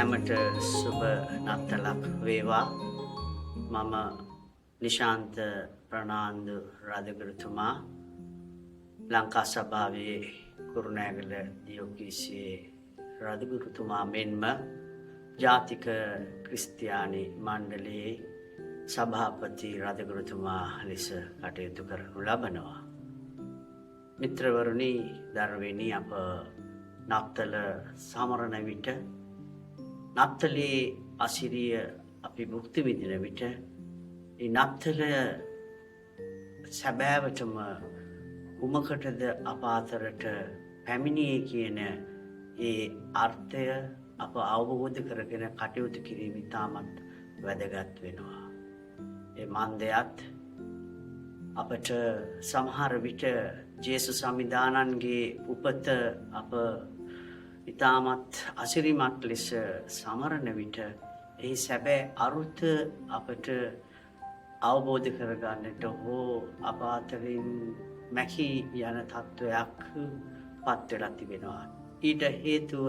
සැමට සුබ නත්තලක් වේවා. මම නිශාන්ත ප්‍රනාන්දු රාජගුරුතුමා ලංකා සභාවේ කුරුණෑගල දියෝකීසියේ රාජගුරුතුමා මෙන්ම ජාතික ක්‍රිස්තියානි මණ්ඩලයේ සභාපති රාජගුරුතුමා ලෙස කටයුතු කරනු ලබනවා. මිත්‍රවරුනි, දරුවනි, අප නත්තල සමරන විට නත්තලේ අසිරිය අපි භුක්ති විඳින විට ඒ නත්තල සැබෑවටම කුමකටද අප අතරට පැමිණියේ කියන ඒ අර්ථය අප අවබෝධ කරගෙන කටයුතු කිරීම ඉතාමත් වැදගත් වෙනවා. ඒ මන්දයත් අපට සමහර විට ජේසුස් සම්විධානන්ගේ උපත අප ඉතාමත් අසිරිමත් ලෙස සමරන විට එහි සැබෑ අරුත අපට අවබෝධ කරගන්නට හෝ අප අතරින් මැකී යන තත්ත්වයක් පත්වෙලා තිබෙනවා. ඊට හේතුව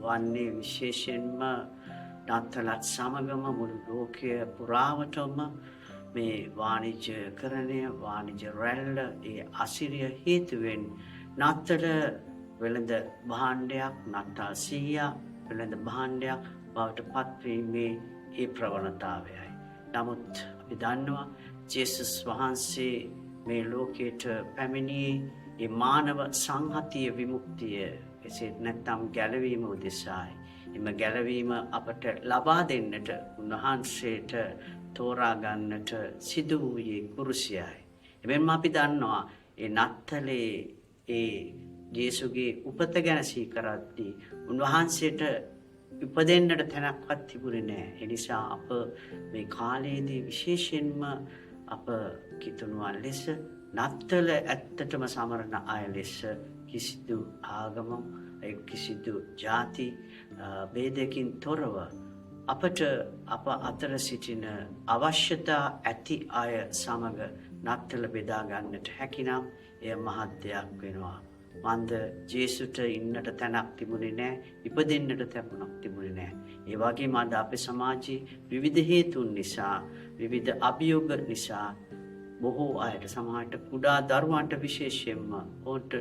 වන්නේ විශේෂයෙන්ම නත්තලත් සමගම මුළු ලෝකය පුරාවටම මේ වාණිජ්‍යකරණය, වාණිජ්‍ය රැල්ල, ඒ අසිරිය හේතුවෙන් නත්තල වෙළඳ භාණ්ඩයක්, නත්තල් සීයා වෙළඳ භාණ්ඩයක් බවට පත්වීමේ ඒ ප්‍රවණතාවයයි. නමුත් අපි දන්නවා ජේසුස් වහන්සේ මේ ලෝකයට පැමිණියේ ඒ මානව සංහතිය විමුක්තිය, එසේත් නැත්නම් ගැලවීම උදෙසායි. එම ගැලවීම අපට ලබා දෙන්නට උන්වහන්සේට තෝරා ගන්නට සිදු වූයේ කුරුසියයි. එබැවින්ම අපි දන්නවා ඒ නත්තලේ ඒ ජේසුගේ උපත ගැන සීකරද්දී උන්වහන්සේට උපදින්නට තැනක්වත් තිබුණේ නැහැ. ඒ නිසා අප මේ කාලයේදී විශේෂයෙන්ම අප කිතුණුවන් ලෙස නත්තල ඇත්තටම සමරන අය ලෙස කිසිදු ආගමක්, කිසිදු ජාති ભેදකින් තොරව අපට අප අතර සිටින අවශ්‍යතා ඇති අය සමග නත්තල බෙදා ගන්නට හැකිනම් එය මහත් දෙයක් වෙනවා. මන්ද ජේසුට ඉන්නට තැනක් තිබුණේ නැහැ, ඉපදෙන්නට තැනක් තිබුණේ නැහැ. ඒ වගේම අද අපේ සමාජයේ විවිධ හේතුන් නිසා, විවිධ අභියෝග නිසා බොහෝ අයට, සමහරට කුඩා දරුවන්ට විශේෂයෙන්ම ඔවුන්ට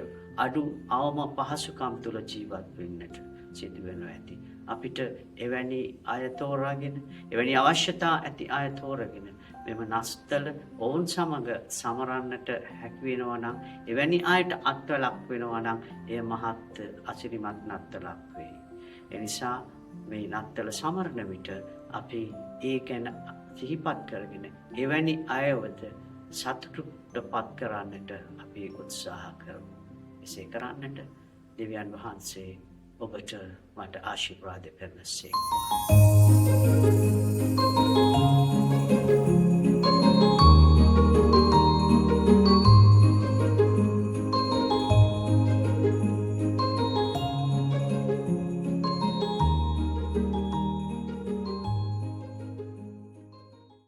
අඩු අවම පහසුකම් තුළ ජීවත් වෙන්නට සිදු වෙනවා ඇති. අපිට එවැනි අය තෝරාගෙන, එවැනි අවශ්‍යතා ඇති අය තෝරගෙන මෙම නත්තල ඔවුන් සමග සමරන්නට හැකි වෙනවා නම්, එවැනි අයට අත්වලක් වෙනවා නම් එය මහත් අසිරිමත් නත්තලක් වේ. එනිසා මේ නත්තල සමරන විට අපි ඒ ගැන සිහිපත් කරගෙන එවැනි අයවද සතුටට පත් කරන්නට අපි උත්සාහ කරමු. එසේ කරන්නට දෙවියන් වහන්සේ ඔබට මට ආශිර්වාද කරනසේක.